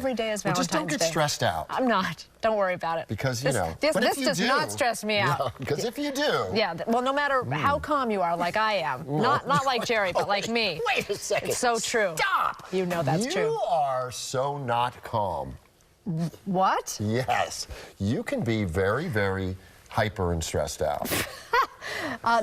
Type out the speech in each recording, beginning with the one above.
every day is Valentine's Day. Just don't get stressed out. I'm not. Don't worry about it. Because, you know. This does not stress me out. Because if you do. Yeah, well, no matter how calm you are, like I am. Not like Jerry, but like me. Wait a second. It's so true. Stop. You know that's true. You are so not calm. What? Yes. You can be very, very hyper and stressed out.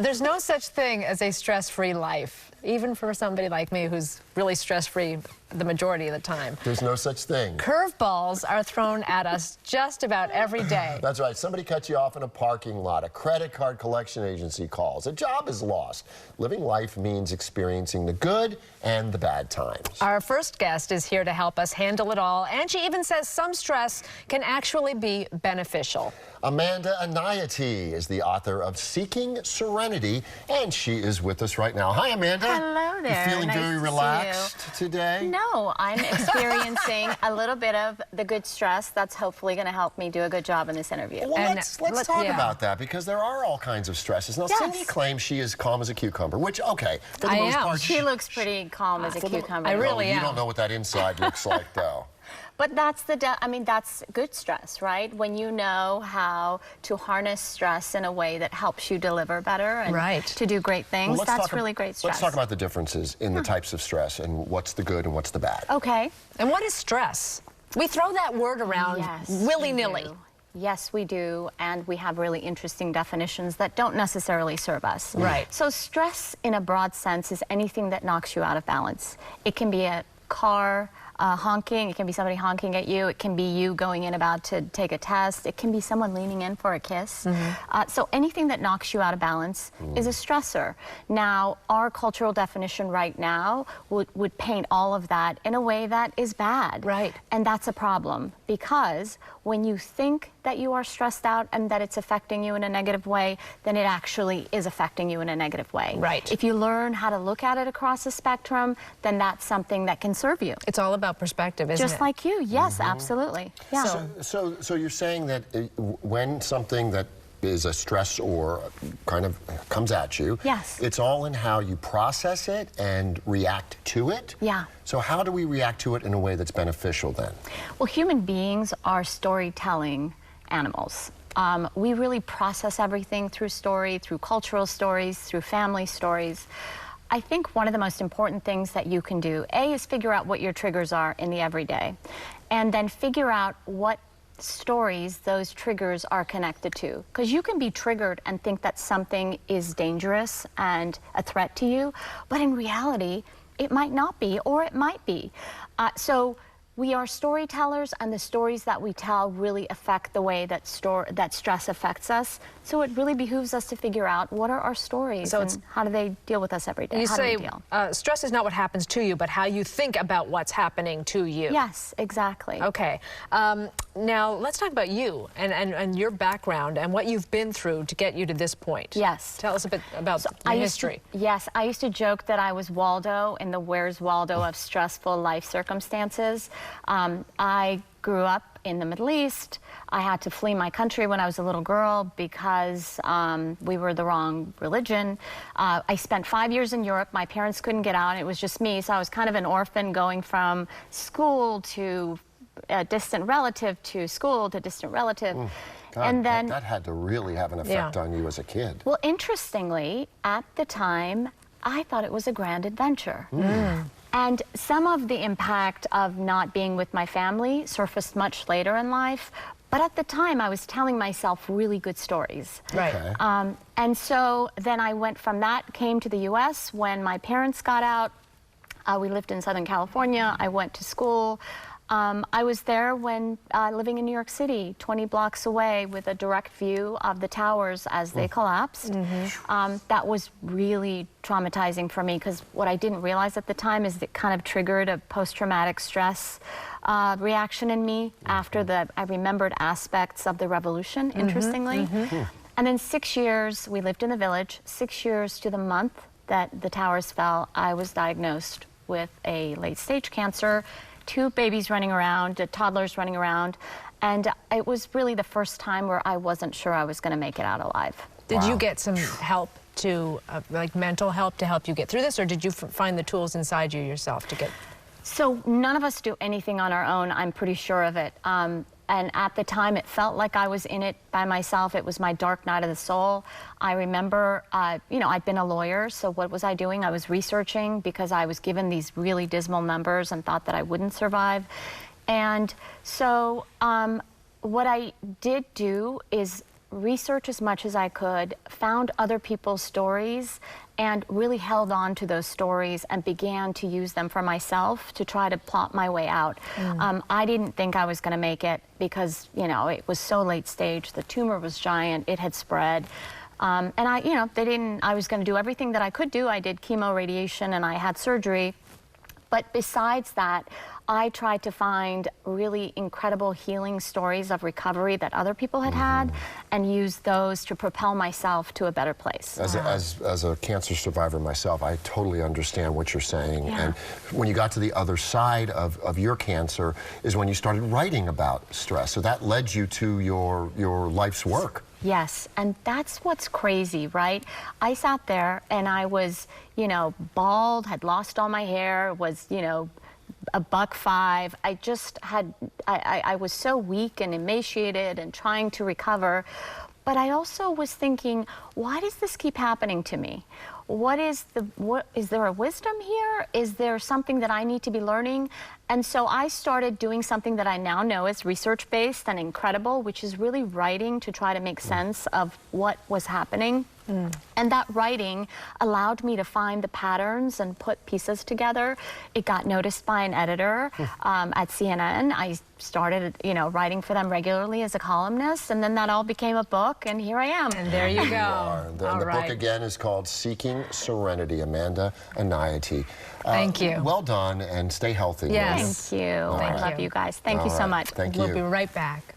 There's no such thing as a stress-free life, even for somebody like me who's really stress-free the majority of the time. There's no such thing. Curveballs are thrown at us just about every day. That's right. Somebody cuts you off in a parking lot. A credit card collection agency calls. A job is lost. Living life means experiencing the good and the bad times. Our first guest is here to help us handle it all, and she even says some stress can actually be beneficial. Amanda Enayati is the author of Seeking Serenity, and she is with us right now. Hi, Amanda. Hello there. You feeling nice very relaxed today? No, I'm experiencing a little bit of the good stress that's hopefully going to help me do a good job in this interview. Well, let's talk about that, because there are all kinds of stresses. Now, Yes. Cindy claims she is calm as a cucumber, which, okay, for the I most am. part, She looks pretty calm as a cucumber. I really You am. don't know what that inside looks like, though. But that's that's good stress, right? When you know how to harness stress in a way that helps you deliver better and to do great things, Well, that's really great stress. Let's talk about the differences in the types of stress and what's the good and what's the bad. Okay. And what is stress? We throw that word around willy-nilly. Yes, we do, and we have really interesting definitions that don't necessarily serve us. Right. So stress, in a broad sense, is anything that knocks you out of balance. It can be a car honking, it can be somebody honking at you, it can be you going in about to take a test, it can be someone leaning in for a kiss. So anything that knocks you out of balance is a stressor. Now, our cultural definition right now would paint all of that in a way that is bad. Right. And that's a problem, because when you think that you are stressed out and that it's affecting you in a negative way, then it actually is affecting you in a negative way. Right. If you learn how to look at it across the spectrum, then that's something that can serve you. It's all about perspective, isn't it? Just like you, yes, absolutely. Yeah. So you're saying that when something that is a stress or kind of comes at you, Yes. it's all in how you process it and react to it? Yeah. So how do we react to it in a way that's beneficial then? Well, human beings are storytelling animals. We really process everything through story, through cultural stories, through family stories. I think one of the most important things that you can do, A, is figure out what your triggers are in the everyday, and then figure out what stories those triggers are connected to. Because you can be triggered and think that something is dangerous and a threat to you, but in reality, it might not be, or it might be. So we are storytellers, and the stories that we tell really affect the way that stress affects us. So it really behooves us to figure out what are our stories and how do they deal with us every day. You how say do we deal? Stress is not what happens to you, but how you think about what's happening to you. Yes, exactly. Okay. Now, let's talk about you and your background and what you've been through to get you to this point. Yes. Tell us a bit about your history. Yes, I used to joke that I was Waldo in the Where's Waldo of stressful life circumstances. I grew up in the Middle East. I had to flee my country when I was a little girl because we were the wrong religion. I spent 5 years in Europe. My parents couldn't get out. It was just me, so I was kind of an orphan going from school to a distant relative to school to distant relative. God, and then that had to really have an effect on you as a kid. Well, interestingly, at the time, I thought it was a grand adventure. And some of the impact of not being with my family surfaced much later in life. But at the time, I was telling myself really good stories. Right. Okay. And so then I went from that, came to the U.S. when my parents got out. We lived in Southern California. I went to school. I was there when living in New York City, 20 blocks away, with a direct view of the towers as they collapsed. That was really traumatizing for me, because what I didn't realize at the time is it kind of triggered a post-traumatic stress reaction in me after I remembered aspects of the revolution, interestingly. And then 6 years, we lived in the village. 6 years to the month that the towers fell, I was diagnosed with a late-stage cancer. 2 babies running around, toddlers running around, and it was really the first time where I wasn't sure I was going to make it out alive. Did you get some help like mental help to help you get through this, or did you find the tools inside you yourself to get So none of us do anything on our own. I'm pretty sure of it. And at the time, it felt like I was in it by myself. It was my dark night of the soul. I remember, you know, I'd been a lawyer, so what was I doing? I was researching because I was given these really dismal numbers and thought that I wouldn't survive. And so what I did do is research as much as I could, found other people's stories, and really held on to those stories and began to use them for myself to try to plot my way out. I didn't think I was going to make it because, you know, it was so late stage. The tumor was giant. It had spread. And I was going to do everything that I could do. I did chemo, radiation, and I had surgery. But besides that, I tried to find really incredible healing stories of recovery that other people had had and use those to propel myself to a better place. As a cancer survivor myself, I totally understand what you're saying. Yeah. And when you got to the other side of your cancer is when you started writing about stress. So that led you to your life's work. Yes, and that's what's crazy, right? I sat there and I was, you know, bald, had lost all my hair, was, you know, $105. I just had, I was so weak and emaciated and trying to recover. But I also was thinking, why does this keep happening to me? Is there a wisdom here? Is there something that I need to be learning? And so I started doing something that I now know is research-based and incredible, which is really writing to try to make sense of what was happening. And that writing allowed me to find the patterns and put pieces together. It got noticed by an editor at CNN. I started, you know, writing for them regularly as a columnist, and then that all became a book, and here I am. And there you go. And the book again is called Seeking Serenity, Amanda Enayati. Thank you. Well done, and stay healthy. Yes. Thank you. I love you guys. Thank you so much. Thank you. We'll be right back.